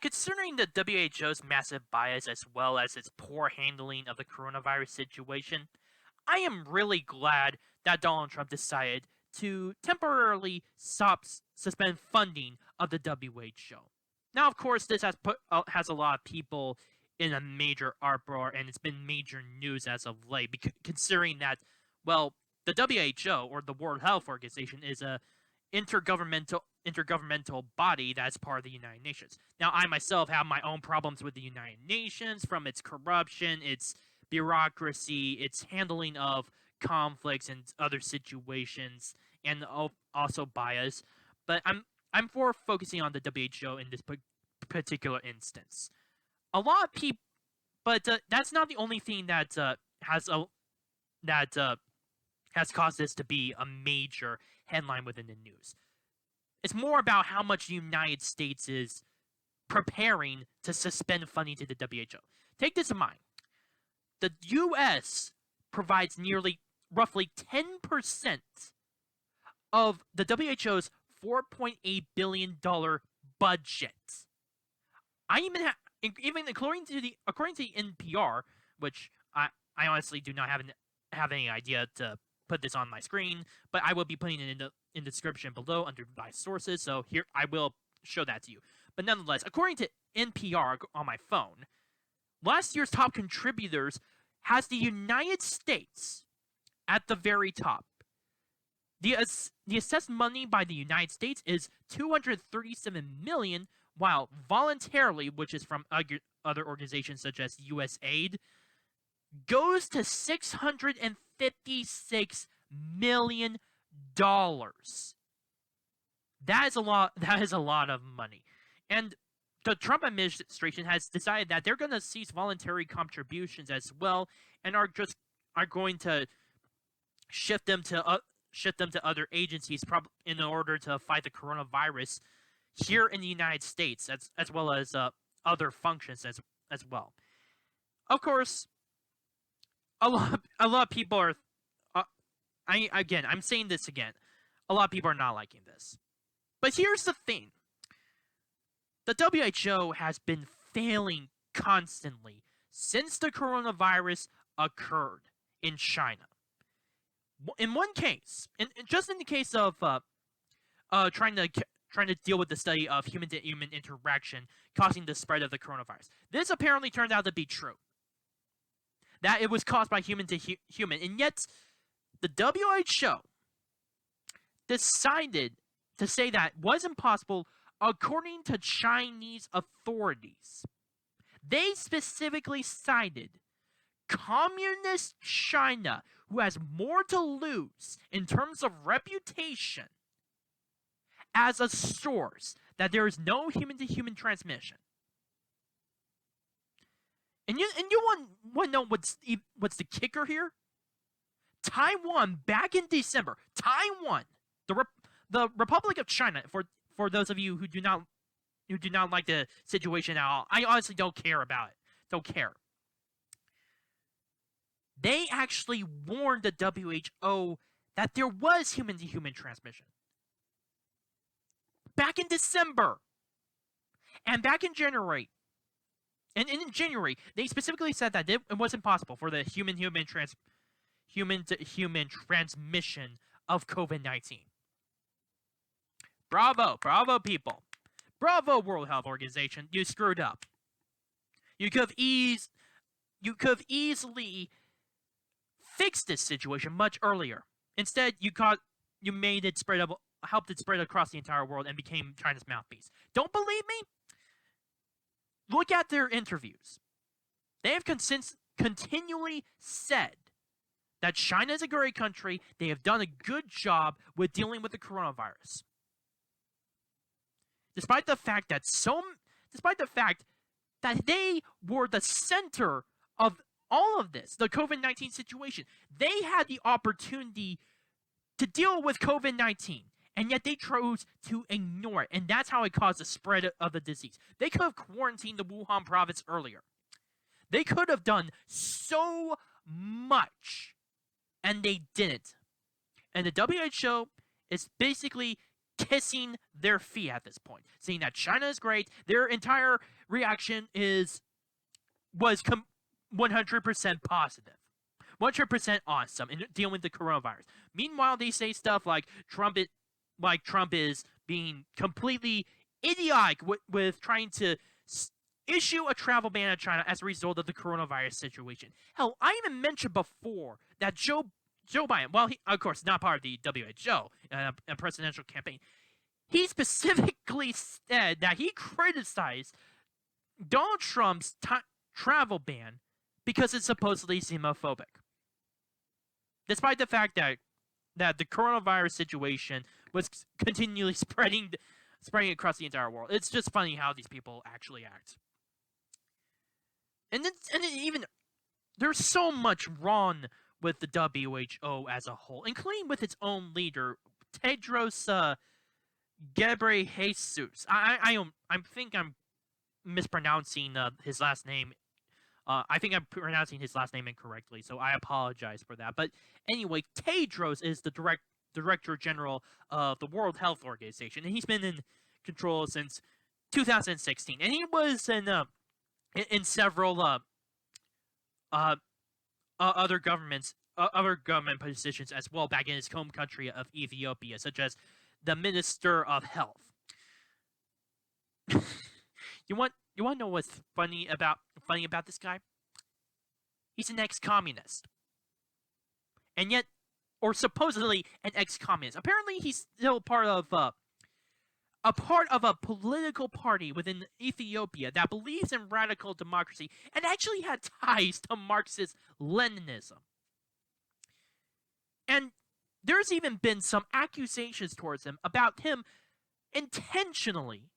Considering the WHO's massive bias as well as its poor handling of the coronavirus situation, I am really glad that Donald Trump decided to temporarily suspend funding of the WHO. Now, of course, this has a lot of people in a major uproar, and it's been major news as of late, considering that, well, the WHO, or the World Health Organization, is a intergovernmental body that's part of the United Nations. Now, I myself have my own problems with the United Nations, from its corruption, its bureaucracy, its handling of conflicts and other situations, and also bias. But I'm for focusing on the WHO in this particular instance. A lot of people, but that's not the only thing that that has caused this to be a major headline within the news. It's more about how much the United States is preparing to suspend funding to the WHO. Take this in mind. The U.S. provides roughly 10% of the WHO's $4.8 billion budget. Even according to the NPR, which I honestly do not have any idea to put this on my screen, but I will be putting it in the description below under my sources, so here I will show that to you. But nonetheless, according to NPR on my phone, last year's top contributors has the United States at the very top. The assessed money by the United States is $237 million, while voluntarily, which is from other organizations such as USAID, goes to $656 million. That is a lot. That is a lot of money, and the Trump administration has decided that they're going to cease voluntary contributions as well, and are going to shift them to other agencies, in order to fight the coronavirus here in the United States, as well as other functions as well. Of course, a lot of people are. I'm saying this again. A lot of people are not liking this, but here's the thing. The WHO has been failing constantly since the coronavirus occurred in China. In one case, just in the case of trying to deal with the study of human-to-human interaction causing the spread of the coronavirus, this apparently turned out to be true. That it was caused by human to human, and yet the WHO decided to say that wasn't possible according to Chinese authorities. They specifically cited Communist China, who has more to lose in terms of reputation, as a source that there is no human-to-human transmission. And you want to know what's the kicker here? Taiwan, back in December, the Republic of China, for those of you who do not like the situation at all, I honestly don't care about it. Don't care. They actually warned the WHO that there was human-to-human transmission. Back in December. And back in January. And in January, they specifically said that it wasn't possible for the human-to-human transmission of COVID-19. Bravo people. Bravo, World Health Organization. You screwed up. You could have easily fixed this situation much earlier. Instead, you made it helped it spread across the entire world and became China's mouthpiece. Don't believe me? Look at their interviews. They have continually said that China is a great country. They have done a good job with dealing with the coronavirus. Despite the fact that they were the center of all of this, the COVID-19 situation, they had the opportunity to deal with COVID-19, and yet they chose to ignore it, and that's how it caused the spread of the disease. They could have quarantined the Wuhan province earlier. They could have done so much, and they didn't. And the WHO is basically kissing their feet at this point, saying that China is great. Their entire reaction was 100% positive, 100% awesome in dealing with the coronavirus. Meanwhile, they say stuff like Trump is being completely idiotic with trying to issue a travel ban in China as a result of the coronavirus situation. Hell, I even mentioned before that Joe Biden, well, he, of course, not part of the WHO, a presidential campaign, he specifically said that he criticized Donald Trump's travel ban because it's supposedly xenophobic. Despite the fact that the coronavirus situation was continually spreading across the entire world. It's just funny how these people actually act. And then even there's so much wrong with the WHO as a whole, including with its own leader, Tedros Ghebreyesus. I think I'm mispronouncing his last name. I think I'm pronouncing his last name incorrectly, so I apologize for that. But anyway, Tedros is the Director General of the World Health Organization, and he's been in control since 2016, and he was in several other government positions as well back in his home country of Ethiopia, such as the Minister of Health. You want to know what's funny about this guy? He's an ex-communist, and yet, or supposedly an ex-communist. Apparently, he's still part of a political party within Ethiopia that believes in radical democracy and actually had ties to Marxist-Leninism. And there's even been some accusations towards him about him intentionally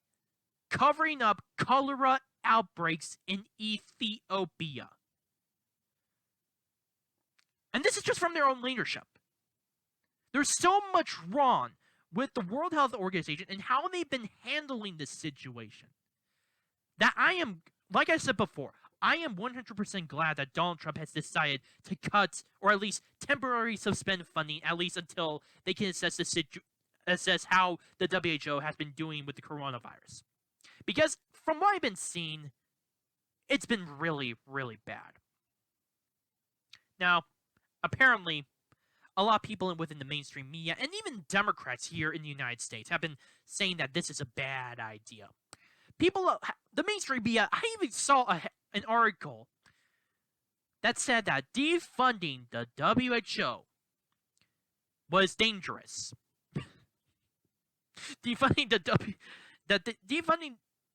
covering up cholera outbreaks in Ethiopia. And this is just from their own leadership. There's so much wrong with the World Health Organization and how they've been handling this situation that I am, like I said before, I am 100% glad that Donald Trump has decided to cut or at least temporarily suspend funding, at least until they can assess how the WHO has been doing with the coronavirus. Because from what I've been seeing, it's been really, really bad. Now, apparently, a lot of people within the mainstream media and even Democrats here in the United States have been saying that this is a bad idea. The mainstream media, I even saw an article that said that defunding the WHO was dangerous. Defunding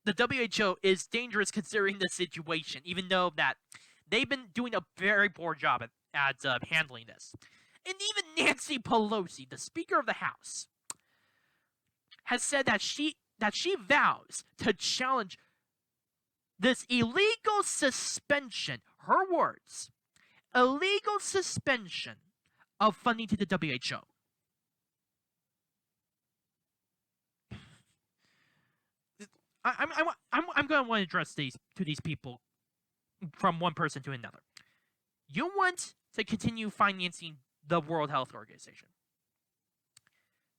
the WHO is dangerous considering the situation, even though that they've been doing a very poor job at handling this. And even Nancy Pelosi, the Speaker of the House, has said that she vows to challenge this illegal suspension, her words, illegal suspension of funding to the WHO. I'm going to want to address these people from one person to another. You want to continue financing the World Health Organization.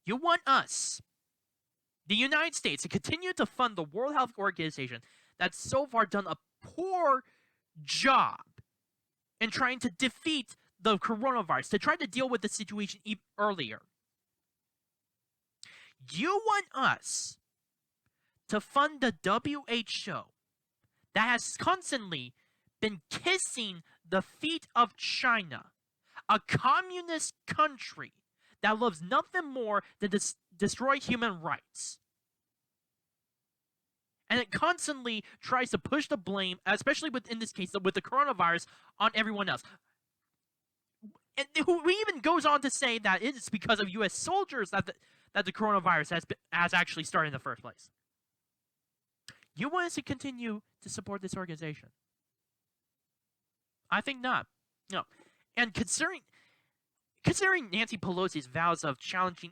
You want us, the United States, to continue to fund the World Health Organization that's so far done a poor job in trying to defeat the coronavirus, to try to deal with the situation even earlier. You want us to fund the WHO that has constantly been kissing the feet of China, a communist country that loves nothing more than to destroy human rights. And it constantly tries to push the blame, especially in this case with the coronavirus, on everyone else. And who even goes on to say that it is because of U.S. soldiers that the coronavirus has actually started in the first place. You want us to continue to support this organization? I think not. No. And considering Nancy Pelosi's vows of challenging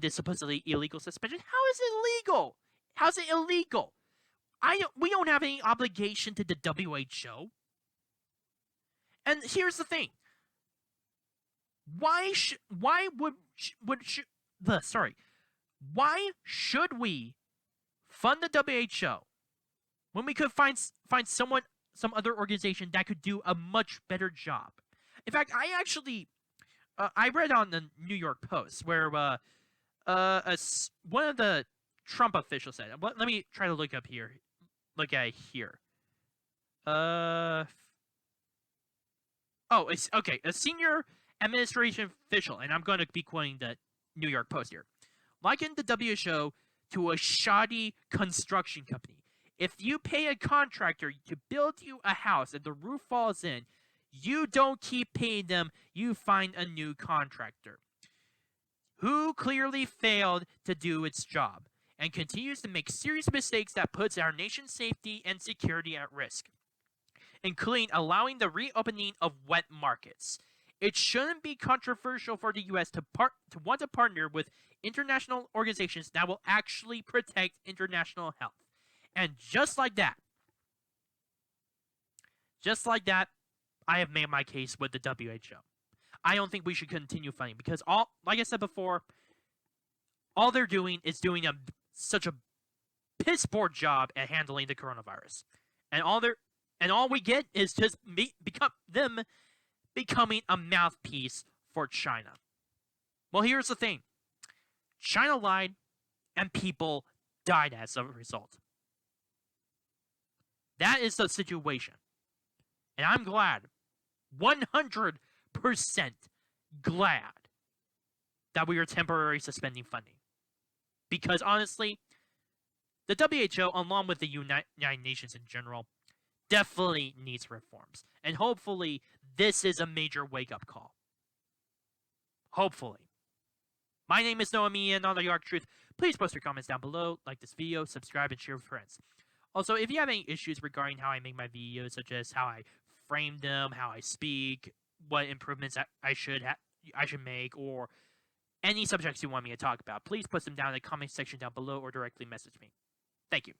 this supposedly illegal suspension, how is it illegal? How's it illegal? We don't have any obligation to the WHO. And here's the thing. Why would Why should we fund the WHO when we could find some other organization that could do a much better job? In fact, I actually I read on the New York Post where one of the Trump officials said. Let me try to look up here. Look at it here. It's okay. A senior administration official, and I'm going to be quoting the New York Post here, likened the WHO to a shoddy construction company. If you pay a contractor to build you a house and the roof falls in, you don't keep paying them, you find a new contractor who clearly failed to do its job and continues to make serious mistakes that puts our nation's safety and security at risk, including allowing the reopening of wet markets. It shouldn't be controversial for the U.S. to want to partner with international organizations that will actually protect international health. And just like that, I have made my case with the WHO. I don't think we should continue funding because like I said before, all they're doing is doing such a piss poor job at handling the coronavirus, and all we get is just becoming a mouthpiece for China. Well, here's the thing: China lied, and people died as a result. That is the situation, and I'm glad, 100% glad, that we are temporarily suspending funding. Because honestly, the WHO, along with the United Nations in general, definitely needs reforms. And hopefully, this is a major wake-up call. Hopefully. My name is Noah Mia, not the York Truth. Please post your comments down below, like this video, subscribe, and share with friends. Also, if you have any issues regarding how I make my videos, such as how I frame them, how I speak, what improvements I should make, or any subjects you want me to talk about, please put them down in the comment section down below or directly message me. Thank you.